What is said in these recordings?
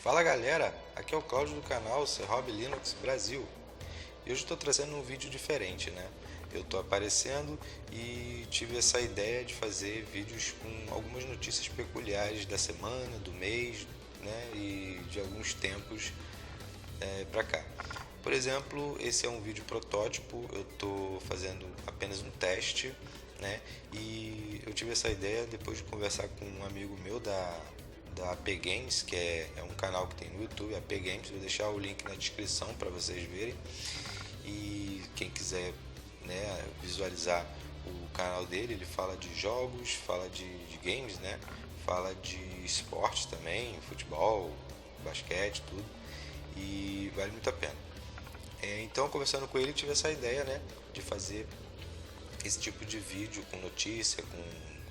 Fala galera, aqui é o Cláudio do canal Serrob Linux Brasil. E hoje estou trazendo um vídeo diferente, né? Eu estou aparecendo e tive essa ideia de fazer vídeos com algumas notícias peculiares da semana, do mês, né? E de alguns tempos pra cá. Por exemplo, esse é um vídeo protótipo, eu estou fazendo apenas um teste, né? E eu tive essa ideia depois de conversar com um amigo meu da AP Games, que é um canal que tem no YouTube, AP Games. Vou deixar o link na descrição para vocês verem. E quem quiser, né, visualizar o canal dele, ele fala de jogos, fala de games, né? Fala de esportes também, futebol, basquete, tudo. E vale muito a pena. Então, conversando com ele, tive essa ideia, né, de fazer esse tipo de vídeo com notícia, com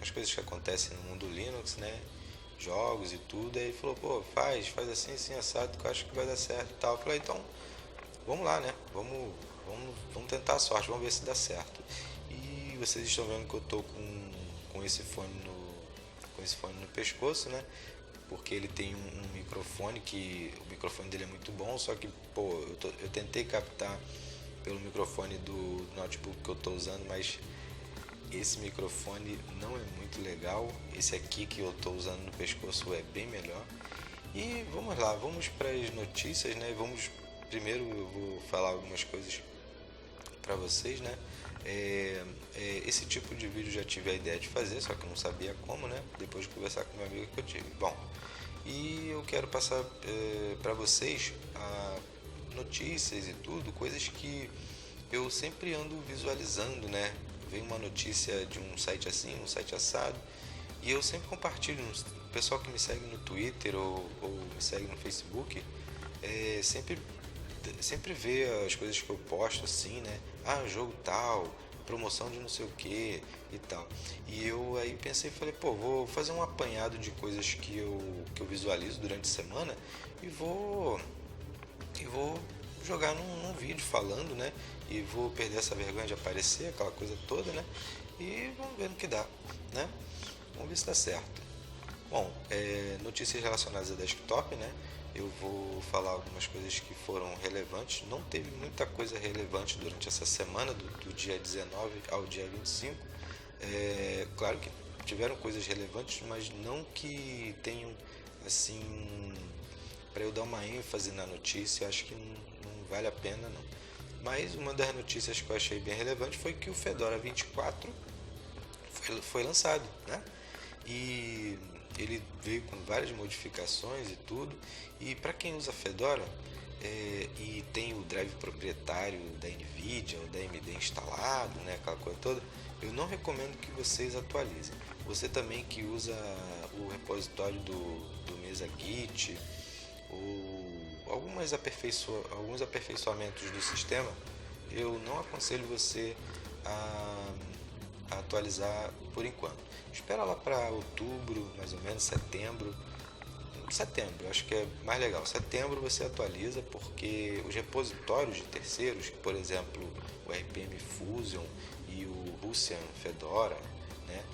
as coisas que acontecem no mundo Linux, né, jogos e tudo. Aí ele falou, pô, faz assim, assim, assado, que eu acho que vai dar certo e tal. Eu falei, então, vamos lá, né, vamos tentar a sorte, vamos ver se dá certo. E vocês estão vendo que eu tô com esse fone no pescoço, né? Porque ele tem um microfone que o microfone dele é muito bom, só que pô, eu tentei captar pelo microfone do notebook que eu estou usando, mas esse microfone não é muito legal. Esse aqui que eu estou usando no pescoço é bem melhor. E vamos lá, vamos para as notícias, né? Primeiro eu vou falar algumas coisas para vocês, né? Esse tipo de vídeo já tive a ideia de fazer, só que eu não sabia como, né? Depois de conversar com meu amigo que eu tive. Bom, e eu quero passar para vocês notícias e tudo, coisas que eu sempre ando visualizando, né? Vem uma notícia de um site assim, um site assado, e eu sempre compartilho. O pessoal que me segue no Twitter ou me segue no Facebook sempre vê as coisas que eu posto assim, né? Ah, jogo tal, promoção de não sei o que e tal. E eu aí pensei, falei, pô, vou fazer um apanhado de coisas que eu visualizo durante a semana e vou jogar num vídeo falando, né? E vou perder essa vergonha de aparecer, aquela coisa toda, né? E vamos ver no que dá, né? Vamos ver se dá certo. Bom, notícias relacionadas a desktop, né? Eu vou falar algumas coisas que foram relevantes. Não teve muita coisa relevante durante essa semana, do dia 19 ao dia 25. Claro que tiveram coisas relevantes, mas não que tenham, assim, para eu dar uma ênfase na notícia. Acho que não vale a pena, não. Mas uma das notícias que eu achei bem relevante foi que o Fedora 24 foi lançado, né? E ele veio com várias modificações e tudo. E para quem usa Fedora e tem o drive proprietário da Nvidia ou da AMD instalado, né, aquela coisa toda, eu não recomendo que vocês atualizem. Você também que usa o repositório do Mesa Git ou alguns aperfeiçoamentos do sistema, eu não aconselho você a atualizar por enquanto. Espera lá para outubro, mais ou menos, setembro, acho que é mais legal. Setembro você atualiza, porque os repositórios de terceiros, por exemplo, o RPM Fusion e o Russian Fedora, né,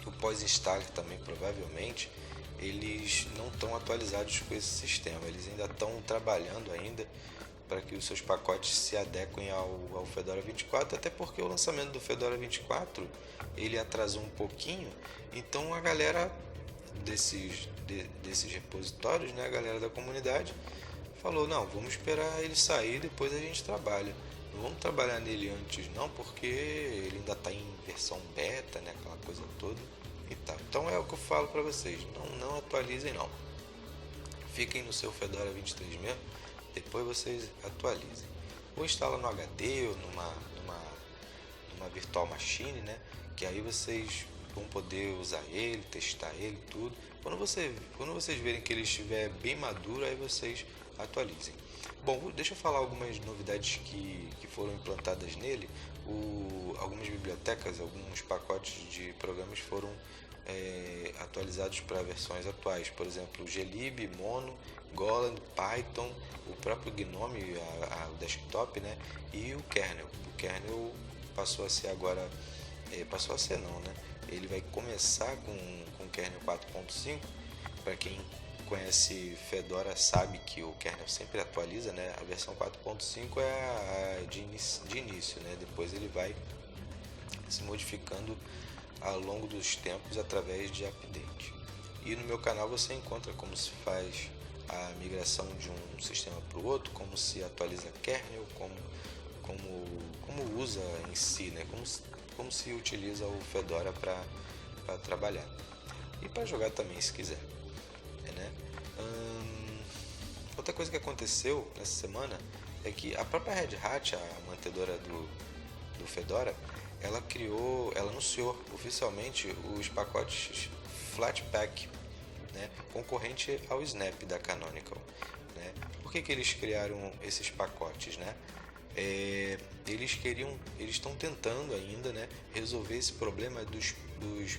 o pós-install também provavelmente, eles não estão atualizados com esse sistema. Eles ainda estão trabalhando ainda para que os seus pacotes se adequem ao Fedora 24, até porque o lançamento do Fedora 24 ele atrasou um pouquinho. Então a galera desses repositórios, né, a galera da comunidade falou, não, vamos esperar ele sair, depois a gente trabalha. Não vamos trabalhar nele antes não, porque ele ainda está em versão beta, né, aquela coisa toda e tal. Então é o que eu falo para vocês, não atualizem não. Fiquem no seu Fedora 23 mesmo, depois vocês atualizem. Ou instala no HD ou numa virtual machine, né? Que aí vocês vão poder usar ele, testar ele, tudo. Quando vocês verem que ele estiver bem maduro, aí vocês atualizem. Bom, deixa eu falar algumas novidades que foram implantadas nele. Algumas bibliotecas, alguns pacotes de programas foram atualizados para versões atuais. Por exemplo, o Glib, Mono, Golang, Python, o próprio GNOME, o desktop, né? E o kernel. O kernel passou a ser agora, passou a ser não, né? Ele vai começar com o kernel 4.5. Para quem conhece Fedora sabe que o kernel sempre atualiza, né? A versão 4.5 é a de início, né? Depois ele vai se modificando ao longo dos tempos através de update. E no meu canal você encontra como se faz a migração de um sistema para o outro, como se atualiza kernel, como usa em si, né? Como se utiliza o Fedora para trabalhar. E para jogar também, se quiser. Né? Outra coisa que aconteceu nessa semana é que a própria Red Hat, a mantedora do Fedora, ela anunciou oficialmente os pacotes Flatpak, né, concorrente ao Snap da Canonical. Né? Por que eles criaram esses pacotes? Né? Eles estão tentando ainda, né, resolver esse problema dos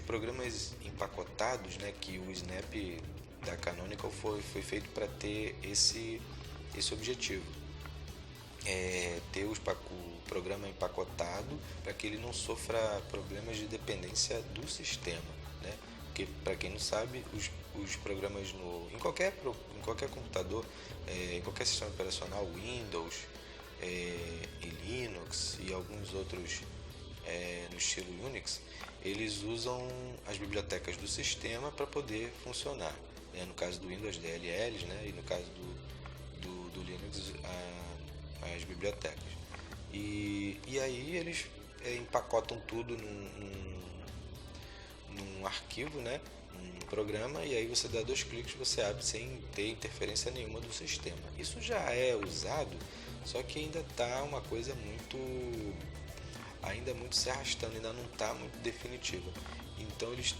programas empacotados, né, que o Snap da Canonical foi feito para ter esse objetivo. Ter o programa empacotado para que ele não sofra problemas de dependência do sistema, né? Porque, para quem não sabe, os programas em qualquer computador, em qualquer sistema operacional, Windows e Linux e alguns outros no estilo Unix, eles usam as bibliotecas do sistema para poder funcionar. No caso do Windows, DLLs, né? E no caso do Linux, as bibliotecas. E aí eles empacotam tudo num arquivo, né? Um programa, e aí você dá 2 cliques, você abre sem ter interferência nenhuma do sistema. Isso já é usado, só que ainda está uma coisa ainda muito se arrastando, ainda não está muito definitiva. Então eles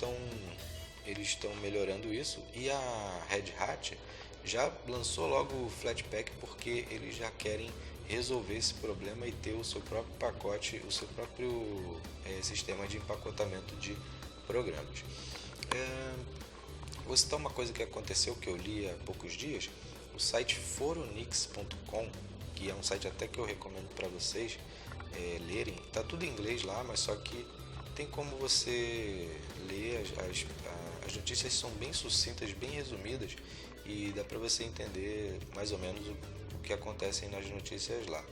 estão melhorando isso, e a Red Hat já lançou logo o Flatpak porque eles já querem resolver esse problema e ter o seu próprio pacote, o seu próprio sistema de empacotamento de programas. Vou citar uma coisa que aconteceu, que eu li há poucos dias. O site foronix.com, que é um site até que eu recomendo para vocês lerem. Está tudo em inglês lá, mas só que tem como você ler, as notícias são bem sucintas, bem resumidas, e dá para você entender mais ou menos o que acontece nas notícias lá.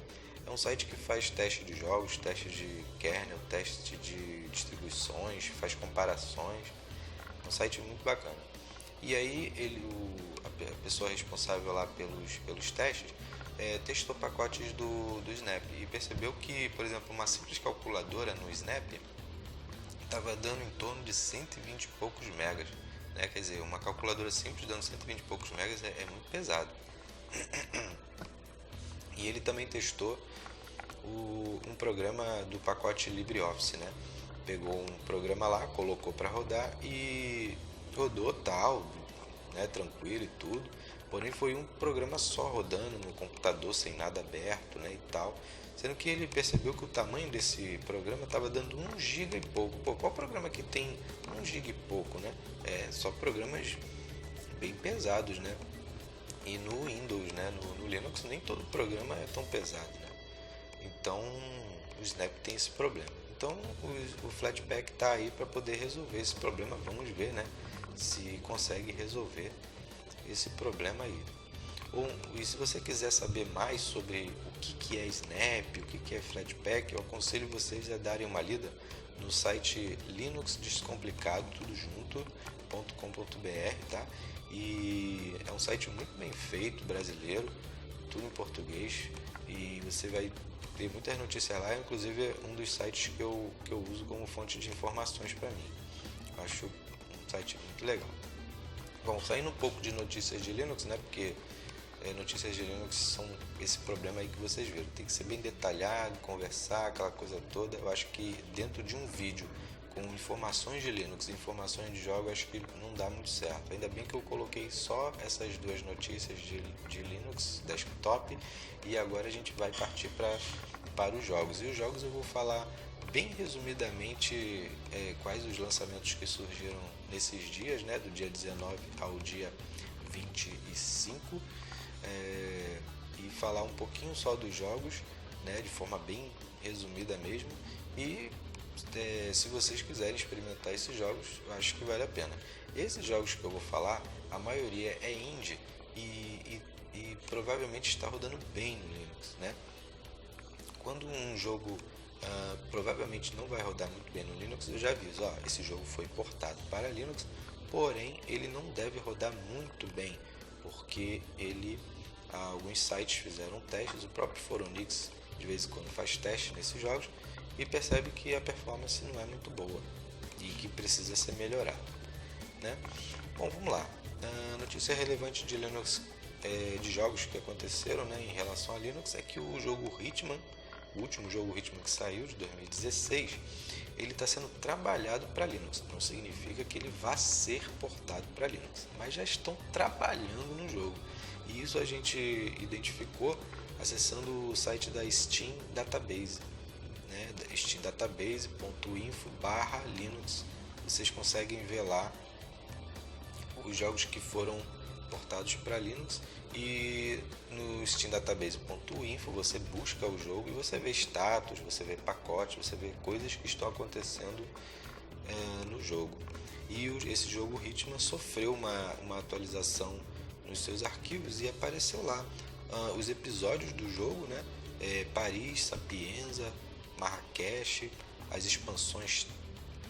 É um site que faz teste de jogos, teste de kernel, teste de distribuições, faz comparações. É um site muito bacana. E aí a pessoa responsável lá pelos testes testou pacotes do Snap e percebeu que, por exemplo, uma simples calculadora no Snap estava dando em torno de 120 e poucos megas. Né? Quer dizer, uma calculadora simples dando 120 e poucos megas é muito pesado. E ele também testou um programa do pacote LibreOffice, né? Pegou um programa lá, colocou para rodar e rodou tal, né? Tranquilo e tudo. Porém foi um programa só rodando no computador sem nada aberto, né? E tal. Sendo que ele percebeu que o tamanho desse programa estava dando 1 GB e pouco. Pô, qual programa que tem 1 GB e pouco, né? Só programas bem pesados, né? E no Windows, né? No Linux nem todo programa é tão pesado, né? Então o Snap tem esse problema. Então o Flatpak está aí para poder resolver esse problema. Vamos ver, né? Se consegue resolver esse problema aí. E se você quiser saber mais sobre o que é Snap, o que é Flatpak, eu aconselho vocês a darem uma lida no site Linux Descomplicado, tudo junto.com.br, tá? E é um site muito bem feito, brasileiro, tudo em português, e você vai ter muitas notícias lá, inclusive é um dos sites que eu uso como fonte de informações para mim. Acho um site muito legal. Bom, saindo um pouco de notícias de Linux, né? Porque notícias de Linux são esse problema aí que vocês viram. Tem que ser bem detalhado, conversar, aquela coisa toda. Eu acho que dentro de um vídeo com informações de Linux, informações de jogos, acho que não dá muito certo. Ainda bem que eu coloquei só essas 2 notícias de Linux desktop, e agora a gente vai partir para os jogos. E os jogos eu vou falar bem resumidamente quais os lançamentos que surgiram nesses dias, né, do dia 19 ao dia 25, e falar um pouquinho só dos jogos, né, de forma bem resumida mesmo. E se vocês quiserem experimentar esses jogos, eu acho que vale a pena. Esses jogos que eu vou falar, a maioria é indie e provavelmente está rodando bem no Linux, né? Quando um jogo provavelmente não vai rodar muito bem no Linux, eu já aviso, esse jogo foi portado para Linux, porém ele não deve rodar muito bem, porque alguns sites fizeram testes, o próprio Foronix de vez em quando faz testes nesses jogos e percebe que a performance não é muito boa e que precisa ser melhorada, né? Bom, vamos lá. Notícia relevante de Linux, de jogos que aconteceram, né, em relação a Linux, é que o jogo Hitman, o último jogo Hitman que saiu, de 2016, ele está sendo trabalhado para Linux. Não significa que ele vá ser portado para Linux, mas já estão trabalhando no jogo. E isso a gente identificou acessando o site da Steam Database, né, steamdatabase.info/linux. Vocês conseguem ver lá os jogos que foram portados para Linux, e no steamdatabase.info você busca o jogo e você vê status, você vê pacote, você vê coisas que estão acontecendo no jogo. E esse jogo Hitman sofreu uma atualização nos seus arquivos e apareceu lá os episódios do jogo, né? Paris, Sapienza, Marrakech, as expansões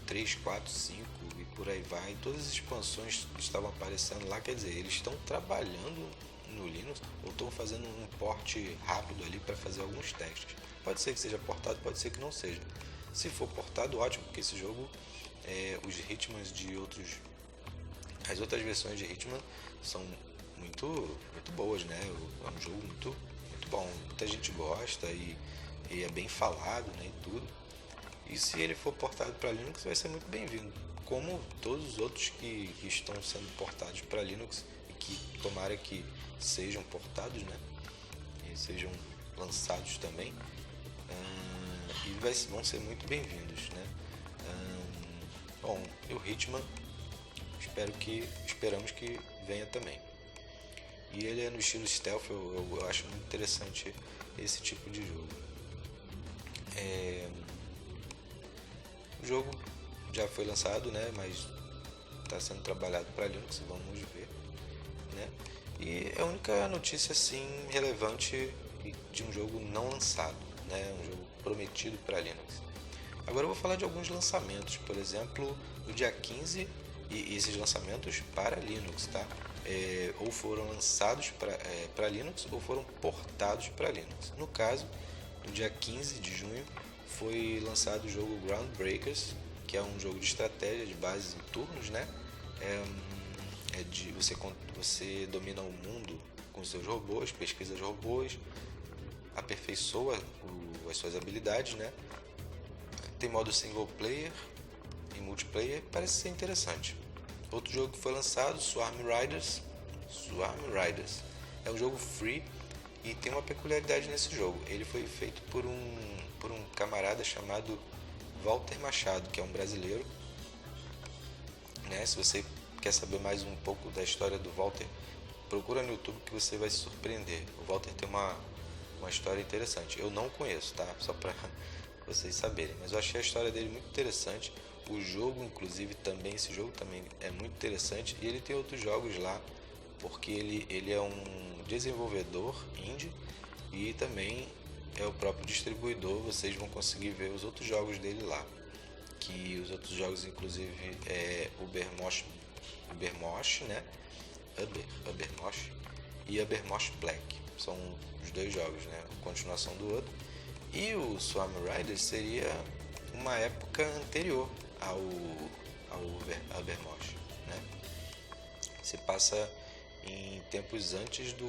3, 4, 5 e por aí vai. Todas as expansões estavam aparecendo lá, quer dizer, eles estão trabalhando no Linux ou estão fazendo um port rápido ali para fazer alguns testes. Pode ser que seja portado, pode ser que não seja. Se for portado, ótimo, porque esse jogo, os Hitmans as outras versões de Hitman são muito boas, né? É um jogo muito bom, muita gente gosta e é bem falado, né, e tudo. E se ele for portado para Linux, vai ser muito bem-vindo, como todos os outros que estão sendo portados para Linux e que tomara que sejam portados, né, e sejam lançados também, e vão ser muito bem-vindos, né. Bom, e o Hitman, esperamos que venha também. E ele é no estilo stealth, eu acho muito interessante esse tipo de jogo. O jogo já foi lançado, né, mas está sendo trabalhado para Linux, vamos ver, né? E é a única notícia assim relevante de um jogo não lançado, né, um jogo prometido para Linux. Agora eu vou falar de alguns lançamentos, por exemplo, no dia 15, e esses lançamentos para Linux, tá? Ou foram lançados para Linux ou foram portados para Linux. No caso, no dia 15 de junho foi lançado o jogo Groundbreakers, que é um jogo de estratégia de bases em turnos, né? Você domina o mundo com seus robôs, pesquisa os robôs, aperfeiçoa as suas habilidades, né? Tem modo single player e multiplayer, parece ser interessante. Outro jogo que foi lançado, Swarm Riders. É um jogo free e tem uma peculiaridade nesse jogo. Ele foi feito por um camarada chamado Walter Machado, que é um brasileiro, né? Se você quer saber mais um pouco da história do Walter, procura no YouTube que você vai se surpreender. O Walter tem uma história interessante. Eu não conheço, tá? Só para vocês saberem, mas eu achei a história dele muito interessante. O jogo, inclusive, esse jogo também é muito interessante, e ele tem outros jogos lá, porque ele é um desenvolvedor indie e também é o próprio distribuidor. Vocês vão conseguir ver os outros jogos dele lá, que os outros jogos, inclusive, é Ubermosh, né? Ubermosh e Ubermosh Black, são os dois jogos, né? A continuação do outro. E o Swarm Riders seria uma época anterior ao Ubermosh, né? Se passa em tempos antes do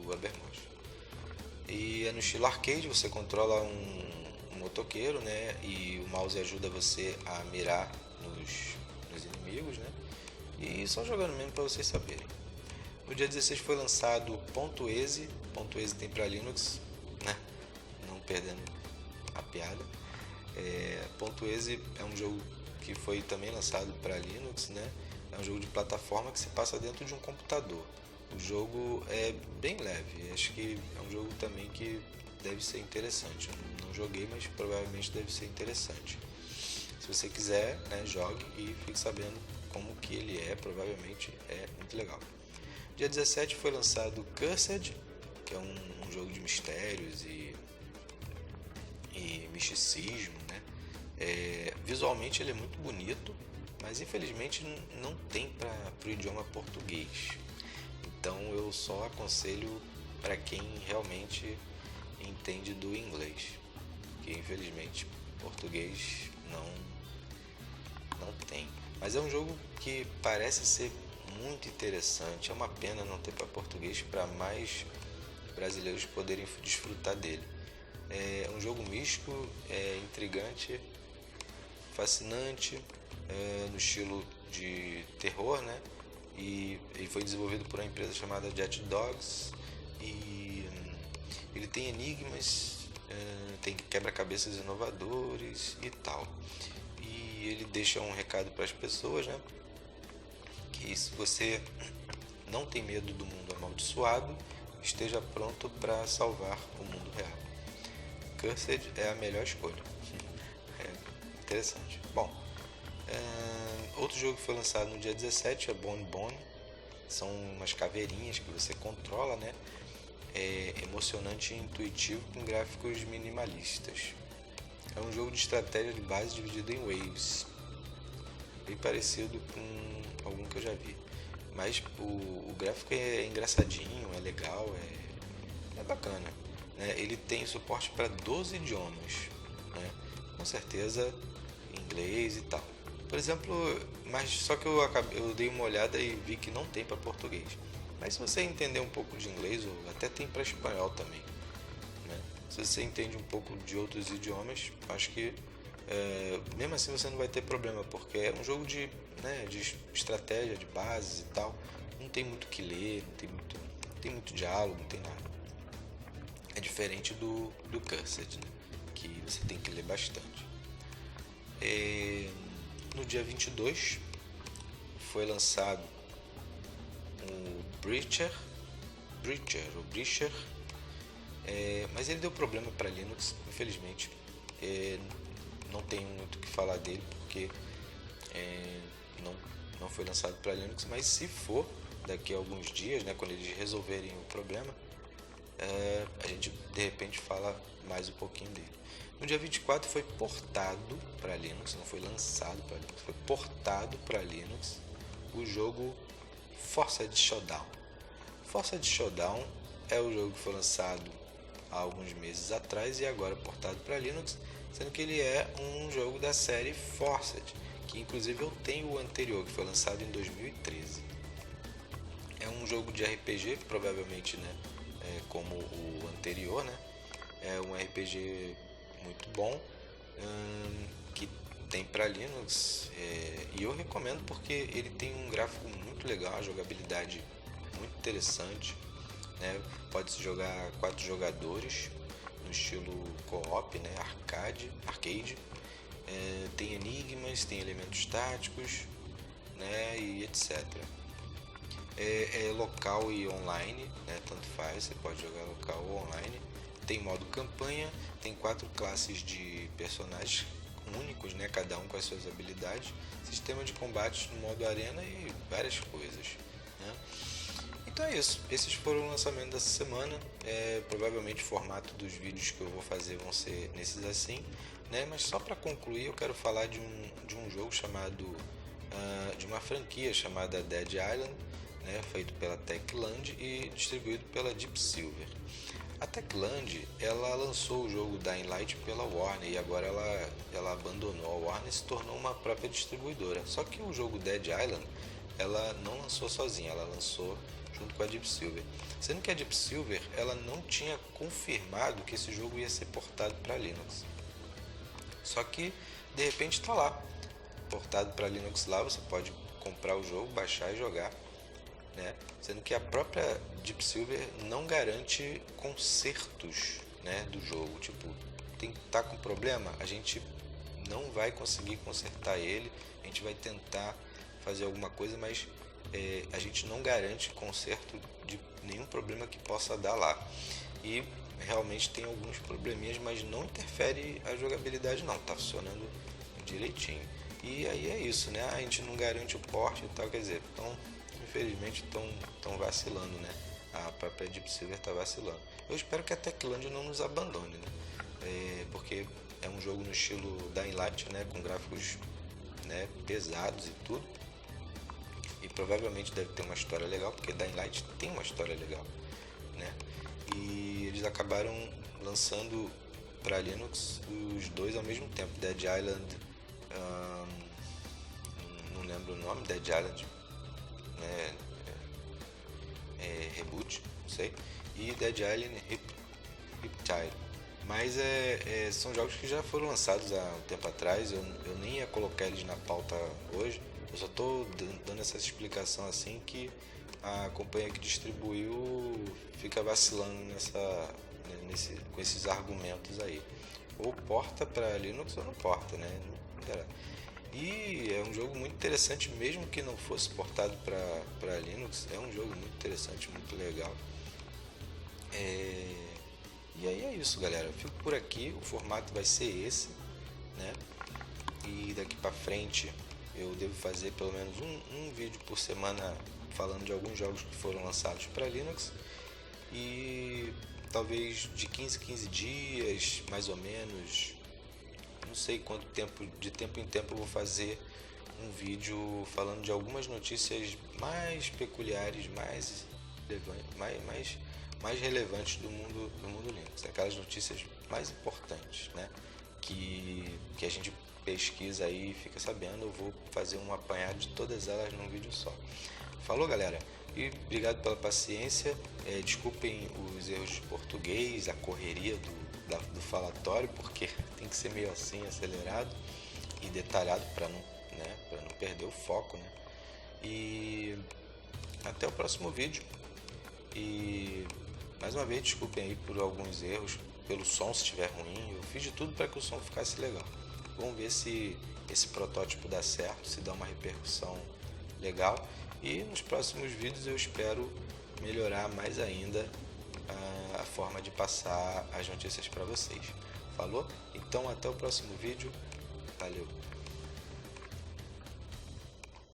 Ubermosh. E é no estilo arcade, você controla um motoqueiro, né? E o mouse ajuda você a mirar nos inimigos, né? E só jogando mesmo para vocês saberem. No dia 16 foi lançado .exe. .exe tem para Linux, né? Não perdendo a piada. .exe é um jogo que foi também lançado para Linux, né? É um jogo de plataforma que se passa dentro de um computador. O jogo é bem leve, acho que é um jogo também que deve ser interessante. Eu não joguei, mas provavelmente deve ser interessante. Se você quiser, né, jogue e fique sabendo como que ele provavelmente é muito legal. Dia 17 foi lançado Cursed, que é um jogo de mistérios e misticismo, né? Visualmente ele é muito bonito, mas infelizmente não tem para o idioma português. Então eu só aconselho para quem realmente entende do inglês, que infelizmente português não tem. Mas é um jogo que parece ser muito interessante. É uma pena não ter para português, para mais brasileiros poderem desfrutar dele. É um jogo místico, intrigante, fascinante, no estilo de terror, né? E foi desenvolvido por uma empresa chamada Jet Dogs, e ele tem enigmas, tem quebra-cabeças inovadores e tal. E ele deixa um recado para as pessoas, né? Que se você não tem medo do mundo amaldiçoado, esteja pronto para salvar o mundo real. Cursed é a melhor escolha. Interessante. Bom, outro jogo que foi lançado no dia 17 é Bone Bone. São umas caveirinhas que você controla, né? É emocionante e intuitivo, com gráficos minimalistas. É um jogo de estratégia de base dividido em waves, bem parecido com algum que eu já vi. Mas o gráfico é engraçadinho, é legal, é bacana, né? Ele tem suporte para 12 idiomas, né? Com certeza inglês e tal. Por exemplo, mas só que eu dei uma olhada e vi que não tem para português. Mas se você entender um pouco de inglês, ou até tem para espanhol também, né? Se você entende um pouco de outros idiomas, acho que mesmo assim você não vai ter problema, porque é um jogo de estratégia, de bases e tal. Não tem muito o que ler, não tem muito diálogo, não tem nada. É diferente do Cursed, né? Que você tem que ler bastante. No dia 22 foi lançado o Breacher, mas ele deu problema para Linux, infelizmente. Não tenho muito o que falar dele, porque não foi lançado para Linux, mas se for daqui a alguns dias, né, quando eles resolverem o problema, a gente de repente fala mais um pouquinho dele. No dia 24 foi portado para Linux, não foi lançado para Linux, foi portado para Linux o jogo Forced Showdown. Forced Showdown é o jogo que foi lançado há alguns meses atrás e agora portado para Linux, sendo que ele é um jogo da série Forced, que inclusive eu tenho o anterior, que foi lançado em 2013. É um jogo de RPG, provavelmente, né, como o anterior, né? É um RPG muito bom, que tem para Linux, e eu recomendo porque ele tem um gráfico muito legal, a jogabilidade muito interessante, né? Pode-se jogar 4 jogadores no estilo co-op, né? Arcade, tem enigmas, tem elementos táticos, né? E etc. É local e online, né? Tanto faz, você pode jogar local ou online. Tem modo campanha, tem 4 classes de personagens únicos, né? Cada um com as suas habilidades, sistema de combate no modo arena e várias coisas, né? Então é isso, esses foram o lançamento dessa semana. Provavelmente o formato dos vídeos que eu vou fazer vão ser nesses assim, né? Mas só para concluir, eu quero falar de um jogo chamado, de uma franquia chamada Dead Island, né? Feito pela Techland e distribuído pela Deep Silver. A Techland, ela lançou o jogo Dying Light pela Warner e agora ela abandonou a Warner e se tornou uma própria distribuidora. Só que o jogo Dead Island, ela não lançou sozinha, ela lançou junto com a Deep Silver. Sendo que a Deep Silver, ela não tinha confirmado que esse jogo ia ser portado para Linux. Só que, de repente, está lá, portado para Linux lá, você pode comprar o jogo, baixar e jogar, né? Sendo que a própria Deep Silver não garante consertos, né, do jogo. Tipo, tá com problema, a gente não vai conseguir consertar ele, a gente vai tentar fazer alguma coisa, mas a gente não garante conserto de nenhum problema que possa dar lá. E realmente tem alguns probleminhas, mas não interfere a jogabilidade não, tá funcionando direitinho. E aí é isso, né? A gente não garante o porte e tal, quer dizer, então infelizmente estão vacilando, né? A própria Deep Silver está vacilando. Eu espero que a Techland não nos abandone, né? Porque é um jogo no estilo Dying Light, né? Com gráficos, né, pesados e tudo. E provavelmente deve ter uma história legal, porque Dying Light tem uma história legal, né? E eles acabaram lançando para Linux os dois ao mesmo tempo, Dead Island, não lembro o nome, Dead Island, né, Reboot, não sei, e Dead Island Riptide. Mas são jogos que já foram lançados há um tempo atrás, eu nem ia colocar eles na pauta hoje, eu só estou dando essa explicação assim que a companhia que distribuiu fica vacilando com esses argumentos aí. Ou porta para Linux ou não porta, né? E é um jogo muito interessante, mesmo que não fosse portado para Linux, é um jogo muito interessante, muito legal. E aí é isso, galera. Eu fico por aqui, o formato vai ser esse, né? E daqui para frente eu devo fazer pelo menos um vídeo por semana falando de alguns jogos que foram lançados para Linux. E talvez de 15 em 15 dias, mais ou menos, não sei quanto tempo, de tempo em tempo eu vou fazer um vídeo falando de algumas notícias mais peculiares, mais relevantes do mundo Linux, aquelas notícias mais importantes, né? Que a gente pesquisa aí e fica sabendo. Eu vou fazer um apanhado de todas elas num vídeo só. Falou, galera? E obrigado pela paciência. Desculpem os erros de português, a correria do falatório, porque tem que ser meio assim, acelerado e detalhado para não perder o foco, né? E até o próximo vídeo. E mais uma vez, desculpem aí por alguns erros, pelo som se estiver ruim. Eu fiz de tudo para que o som ficasse legal. Vamos ver se esse protótipo dá certo, se dá uma repercussão legal. E nos próximos vídeos eu espero melhorar mais ainda a forma de passar as notícias para vocês. Falou? Então até o próximo vídeo. Valeu!